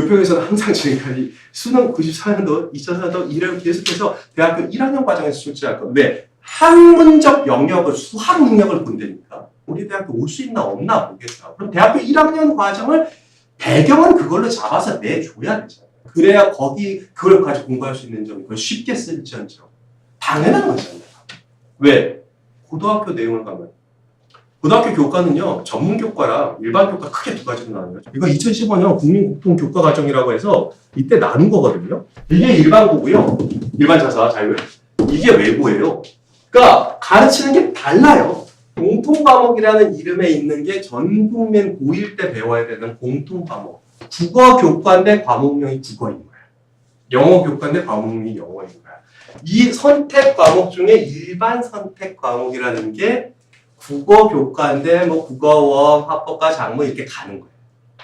교평에서는 항상 지금까지 수능 94년도, 2004년도 이를 계속해서 대학교 1학년 과정에서 출제할 거. 왜? 학문적 영역을, 수학 능력을 본다니까. 우리 대학교 올 수 있나 없나 보겠다. 그럼 대학교 1학년 과정을 배경은 그걸로 잡아서 내줘야 되잖아요. 그래야 그걸 가지고 공부할 수 있는 점이 그걸 쉽게 쓸지언정. 당연한 거잖아요. 왜? 고등학교 내용을 가면. 고등학교 교과는요, 전문 교과랑 일반 교과 크게 두 가지로 나눠요. 이거 2015년 국민국통교과과정이라고 해서 이때 나눈 거거든요. 이게 일반고고요. 일반 자사, 자율. 이게 외고예요. 그러니까 가르치는 게 달라요. 공통과목이라는 이름에 있는 게 전 국민 고1 때 배워야 되는 공통과목. 국어 교과인데 과목명이 국어인 거야. 영어 교과인데 과목명이 영어인 거야. 이 선택 과목 중에 일반 선택 과목이라는 게 국어 교과인데 뭐 국어원, 화법과 작문 이렇게 가는 거예요.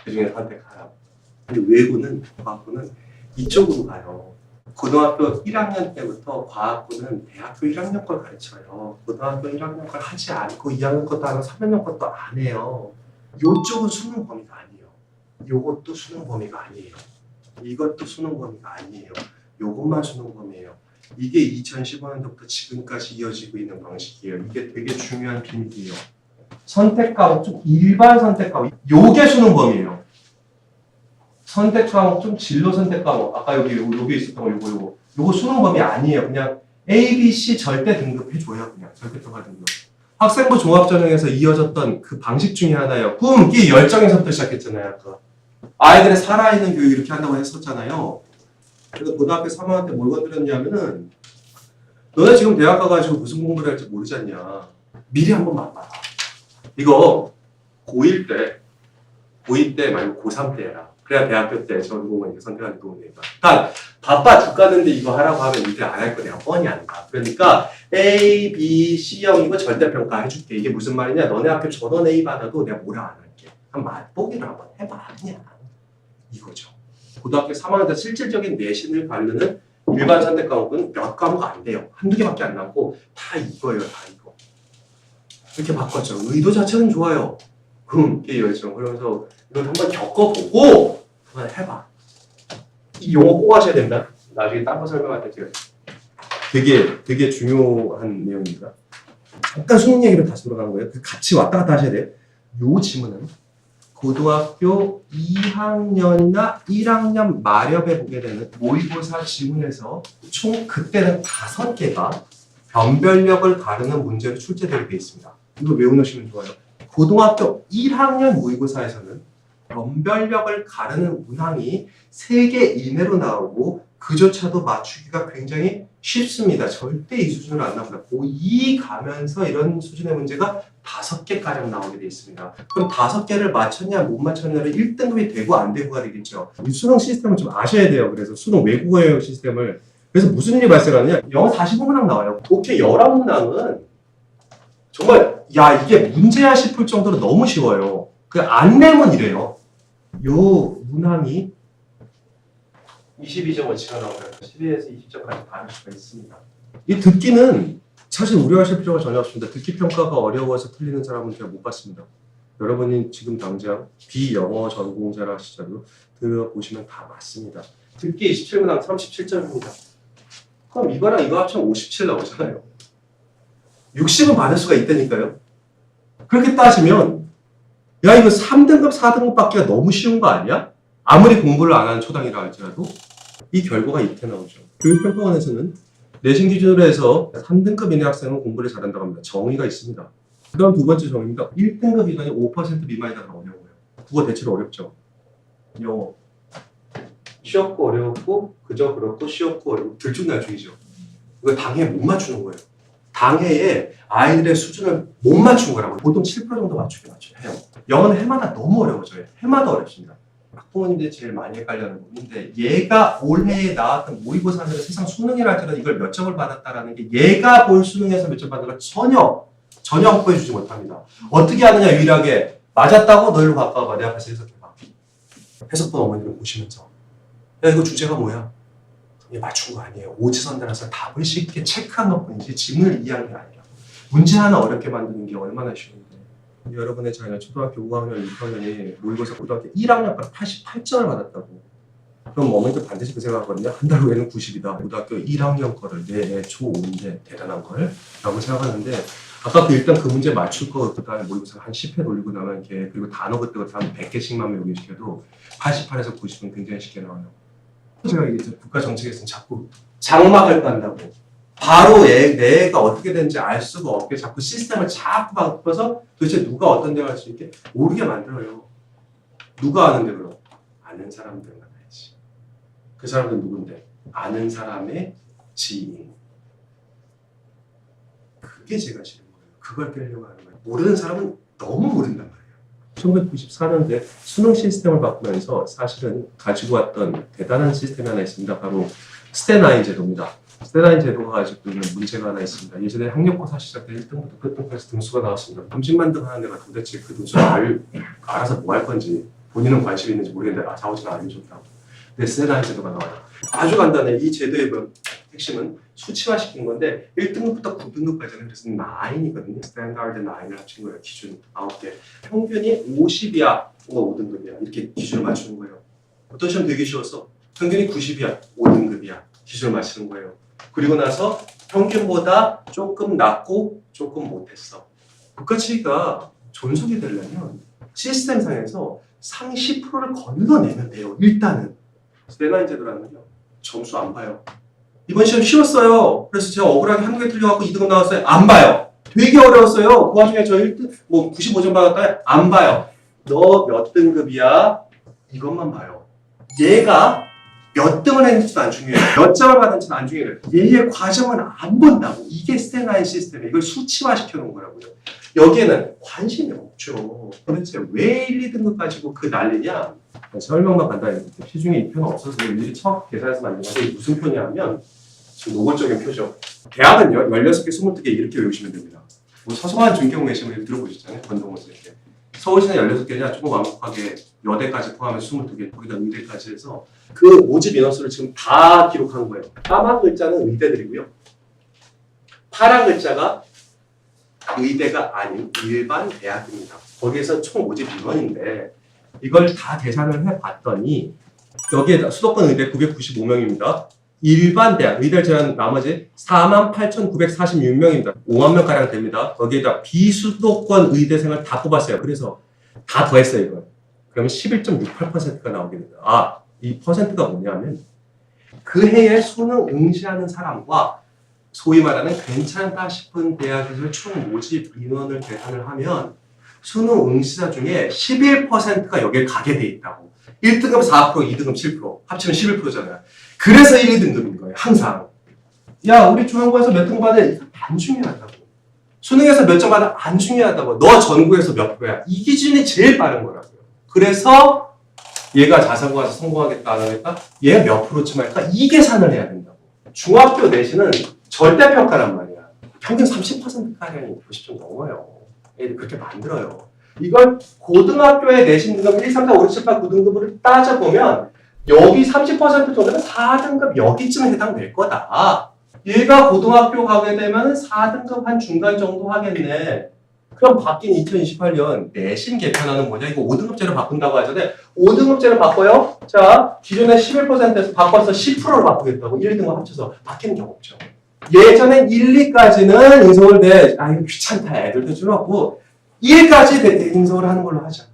그 중에 선택하라고. 근데 외고는, 과학부는 이쪽으로 가요. 고등학교 1학년 때부터 과학부는 대학교 1학년 걸 가르쳐요. 고등학교 1학년 걸 하지 않고 2학년 것도 안 하고 3학년 것도 안 해요. 요쪽은 수능 범위가 아니에요. 요것도 수능 범위가 아니에요. 이것도 수능 범위가 아니에요. 요것만 수능 범위예요. 이게 2015년도부터 지금까지 이어지고 있는 방식이에요. 이게 되게 중요한 비밀이에요. 선택 과목 중 일반 선택 과목, 요게 수능 범위예요. 선택 과목 중 진로 선택 과목, 아까 여기 있었던 거 요거 수능 범위 아니에요. 그냥 A, B, C 절대 등급해줘요. 그냥 절대 평가 등급. 학생부 종합전형에서 이어졌던 그 방식 중에 하나예요. 꿈기 열정에서부터 시작했잖아요. 아까 아이들의 살아있는 교육 이렇게 한다고 했었잖아요. 그래서 고등학교 3학년 때 뭘 건드렸냐면은 너네 지금 대학 가가지고 무슨 공부를 할지 모르지 않냐. 미리 한번 맛봐라. 이거 고1 때 말고 고3 때 해라. 그래야 대학교 때 전공을 이렇게 선택하는 도움이 되니까. 그러니까 바빠 죽겠는데 이거 하라고 하면 이제 안 할 거 내가 뻔히 안다. 그러니까 A, B, C형이고 절대평가 해줄게. 이게 무슨 말이냐. 너네 학교 전원 A 받아도 내가 뭐라 안 할게. 한 맛보기를 한번 해봐. 그냥 이거죠. 고등학교 3학년 때 실질적인 내신을 바르는 일반 선택 과목은 몇 과목 안 돼요. 한두 개밖에 안 남고 다 이거예요. 다 이거. 이렇게 바꿨죠. 의도 자체는 좋아요. 이게 열정. 그러면서 이걸 한번 겪어보고 한번 해봐. 이 용어 꼭 하셔야 됩니다. 나중에 딴 거 설명할 때 제가 되게 중요한 내용입니다. 잠깐 수능 얘기로 다시 돌아가는 거예요. 같이 왔다 갔다 하셔야 돼요. 요 지문은 고등학교 2학년이나 1학년 마렵에 보게 되는 모의고사 지문에서 총 그때는 5개가 변별력을 가르는 문제로 출제되게 되어 있습니다. 이거 외워놓으시면 좋아요. 고등학교 1학년 모의고사에서는 변별력을 가르는 문항이 3개 이내로 나오고 그조차도 맞추기가 굉장히 쉽습니다. 절대 이 수준으로 안 나옵니다. 고2 가면서 이런 수준의 문제가 5개가량 나오게 되어 있습니다. 그럼 5개를 맞췄냐 못 맞췄냐를 1등급이 되고 안 되고가 되겠죠. 이 수능 시스템을 좀 아셔야 돼요. 그래서 수능 외국어의 시스템을. 그래서 무슨 일이 발생하느냐. 영어 45문항 나와요. 독해 11문항은 정말 야 이게 문제야 싶을 정도로 너무 쉬워요. 그 안 내면 이래요. 요 문항이 22.5치가 나오면 12에서 20점까지 받을 수가 있습니다. 이 듣기는 사실 우려하실 필요가 전혀 없습니다. 듣기 평가가 어려워서 틀리는 사람은 제가 못 봤습니다. 여러분이 지금 당장 비영어 전공자라 하시자도 들어보시면 다 맞습니다. 듣기 27문항 37점입니다. 그럼 이거랑 이거 합치면 57 나오잖아요. 60은 받을 수가 있다니까요. 그렇게 따지면 야 이거 3등급 4등급 받기가 너무 쉬운 거 아니야? 아무리 공부를 안 하는 초당이라 할지라도 이 결과가 이렇게 나오죠. 교육평가원에서는 내신 기준으로 해서 3등급 이내 학생은 공부를 잘한다고 합니다. 정의가 있습니다. 그 다음 두 번째 정의입니다. 1등급 이상이 5% 미만이다 어려워요. 국어 대체로 어렵죠. 영어 쉬웠고 어려웠고 그저 그렇고 쉬웠고 어렵고 들쭉날쭉이죠. 이거 당해 못 맞추는 거예요. 당해에 아이들의 수준을 못 맞춘 거라고. 보통 7% 정도 맞춰요. 영어는 해마다 너무 어려워져요. 해마다 어렵습니다. 학부모님들이 제일 많이 헷갈려하는 부분인데 얘가 올해에 나왔던 모의고사들은 세상 수능이라 할지라도 이걸 몇 점을 받았다라는 게 얘가 볼 수능에서 몇 점 받은 걸 전혀 확보해주지 못합니다. 어떻게 하느냐 유일하게 맞았다고 너 일로 바꿔봐. 내 앞에서 해석해봐. 해석본 어머니를 보시면서 야 이거 주제가 뭐야? 얘 맞춘 거 아니에요. 오지선 따라서 답을 쉽게 체크한 것뿐이지 지문을 이해한 게 아니라 문제 하나 어렵게 만드는 게 얼마나 쉬운데. 여러분의 자녀 초등학교 5학년, 6학년이 모의고사 고등학교 1학년까지 88점을 받았다고. 그럼 어머니도 반드시 그 생각하거든요. 한 달 후에는 90이다. 고등학교 1학년 거를 내 초5인데 대단한 걸 라고 생각하는데 아까 일단 그 문제 맞출 거 그다음에 모의고사 한 10회 돌리고 나면 걔 그리고 단어 그때부터 한 100개씩만 외우게 시켜도 88에서 90은 굉장히 쉽게 나와요. 제가 이게 국가 정책에서는 자꾸 장막을 깐다고 바로 내가 어떻게 되는지 알 수가 없게 자꾸 시스템을 자꾸 바꿔서 도대체 누가 어떤 데가 할 수 있게 모르게 만들어요. 누가 아는데 그럼? 아는 사람들 만나야지. 그 사람들 누군데? 아는 사람의 지인. 그게 제가 싫은 거예요. 그걸 깨려고 하는 거예요. 모르는 사람은 너무 모른단 말이에요. 1994년대 수능 시스템을 바꾸면서 사실은 가지고 왔던 대단한 시스템이 하나 있습니다. 바로 스테나인 제도입니다. 스테나인 제도가 가지고 있는 문제가 하나 있습니다. 예전에 학력고사 시작 때 1등부터 끝등까지 등수가 나왔습니다. 음식 만들어하는 애가 도대체 그 등수를 알아서 뭐 할 건지 본인은 관심이 있는지 모르겠는데 자오진 알려줬다고. 근데 스테나인 제도가 나와요. 아주 간단해. 이 제도의 핵심은 수치화시킨 건데 1등급부터 9등급까지는 그래서 9이거든요. 스탠다드 9을 합친 거예요. 기준 9개. 평균이 50이야. 5등급이야. 이렇게 기준을 맞추는 거예요. 어떤 시험 되게 쉬웠어. 평균이 90이야. 5등급이야. 기준을 맞추는 거예요. 그리고 나서 평균보다 조금 낮고 조금 못했어. 국가치가 존속이 되려면 시스템상에서 상위 10%를 건너내면 돼요. 일단은. 스테나인 제도라는요. 점수 안 봐요. 이번 시험 쉬웠어요. 그래서 제가 억울하게 한두 개 틀려갖고 2등급 나왔어요. 안 봐요. 되게 어려웠어요. 그 와중에 저 1등, 95점 받았다. 안 봐요. 너 몇 등급이야? 이것만 봐요. 얘가 몇 등을 했는지도 안 중요해요. 몇 점을 받았는지도 안 중요해요. 얘의 과정은 안 본다고. 이게 스테나인 시스템이에요. 이걸 수치화시켜 놓은 거라고요. 여기에는 관심이 없죠. 도대체 왜 1, 2등급 가지고 그 난리냐? 설명만 간단히 해볼게요. 시중에 이 표는 없어서 일일이 척 계산해서 만든 건데 이게 무슨 표냐면 지금 노골적인 표죠. 대학은요. 16개, 22개 이렇게 외우시면 됩니다. 뭐 서성한 중경 외심을 들어보셨잖아요. 권동원 선생님. 서울시는 16개냐 조금 완곡하게 여대까지 포함해서 22개, 거기다 의대까지 해서 그 모집 인원수를 지금 다 기록한 거예요. 까만 글자는 의대들이고요. 파란 글자가 의대가 아닌 일반 대학입니다. 거기에서 총 모집 인원인데 이걸 다 계산을 해봤더니 여기에 수도권 의대 995명입니다. 일반 대학, 의대를 제한 나머지 48,946명입니다. 5만 명가량 됩니다. 거기에다 비수도권 의대생을 다 뽑았어요. 그래서 다 더했어요, 이걸. 그러면 11.68%가 나오게 됩니다. 이 퍼센트가 뭐냐면 그 해에 수능 응시하는 사람과 소위 말하는 괜찮다 싶은 대학에서 총 모집 인원을 계산을 하면 수능 응시자 중에 11%가 여기에 가게 돼 있다고. 1등급 4%, 2등급 7%, 합치면 11%잖아요. 그래서 1, 2등급인 거예요, 항상. 야, 우리 중앙고에서 몇 등 받아? 이거 안 중요하다고. 수능에서 몇 점 받아? 안 중요하다고. 너 전국에서 몇 프로야? 이 기준이 제일 빠른 거라고요. 그래서 얘가 자사고 가서 성공하겠다, 안 하겠다? 얘가 몇 프로쯤 할까? 이 계산을 해야 된다고. 중학교 내신은 절대평가란 말이야. 평균 30%가량이 90점 넘어요. 애들 그렇게 만들어요. 이걸 고등학교의 내신 등급 1, 3, 4, 5, 6, 7, 8, 9등급을 따져보면 여기 30% 정도는 4등급 여기쯤에 해당될 거다. 얘가 고등학교 가게 되면 4등급 한 중간 정도 하겠네. 그럼 바뀐 2028년 내신 개편안은 뭐냐? 이거 5등급제로 바꾼다고 하잖아요. 5등급제로 바꿔요. 자, 기존에 11%에서 바꿔서 10%로 바꾸겠다고. 1, 2등급 합쳐서 바뀌는 경우 없죠. 예전엔 1, 2까지는 인서울대, 이거 귀찮다. 애들도 줄었고 1까지 인서울 하는 걸로 하자.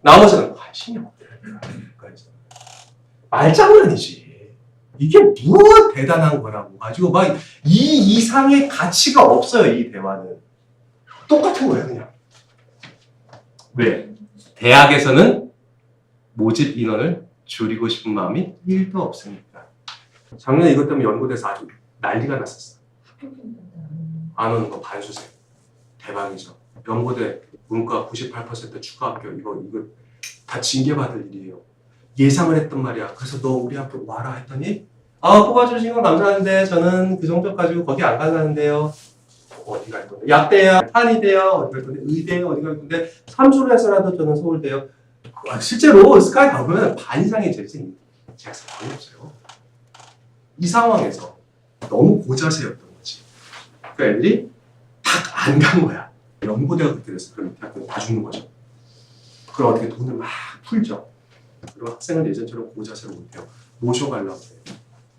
나머지는 관심이 없더라고요. 말장난이지. 이게 뭐 대단한 거라고 가지고 막 이 이상의 가치가 없어요. 이 대화는. 똑같은 거예요, 그냥. 왜? 대학에서는 모집 인원을 줄이고 싶은 마음이 1도 없으니까. 작년에 이것 때문에 연구돼서 아주 난리가 났었어. 안 오는 거 반수생. 대박이죠. 연고대 문과 98% 추가 합격. 이거 다 징계받을 일이에요. 예상을 했단 말이야. 그래서 너 우리 학교 와라 했더니 뽑아주신 건 감사한데 저는 그 성적 가지고 거기 안 가는데요. 어디 갈 건데? 약대요? 한의대요? 어디 갈 건데? 의대요? 어디 갈 건데? 삼수를 해서라도 저는 서울대요. 실제로 스카이 가보면 반 이상의 재진 재학생 거의 없어요. 이 상황에서 너무 고자세였던 거지. 그러니까 애들이 다 안 간 거야. 연고대가 그렇게 됐어. 그럼 대학교 다 죽는 거죠. 그럼 어떻게 돈을 막 풀죠. 그리고 학생은 예전처럼 고자세를 못해요. 모셔가려고 해요.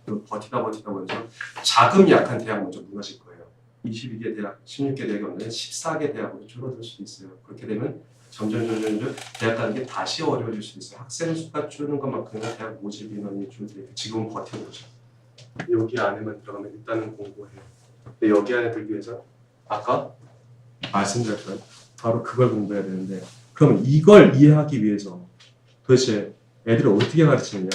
그리고 버티다 먼저 자금이 약한 대학 먼저 무너질 거예요. 22개 대학, 16개 대학이 없는 14개 대학으로 줄어들 수도 있어요. 그렇게 되면 점점 대학 가는 게 다시 어려워질 수 있어요. 학생 수가 줄는 것만큼은 대학 모집 인원이 줄어들고 지금은 버텨보죠. 여기 안에만 들어가면 일단은 공부해요. 근데 여기 안에 들기 위해서 아까 말씀드렸던 바로 그걸 공부해야 되는데 그럼 이걸 이해하기 위해서 도대체 애들을 어떻게 가르치느냐?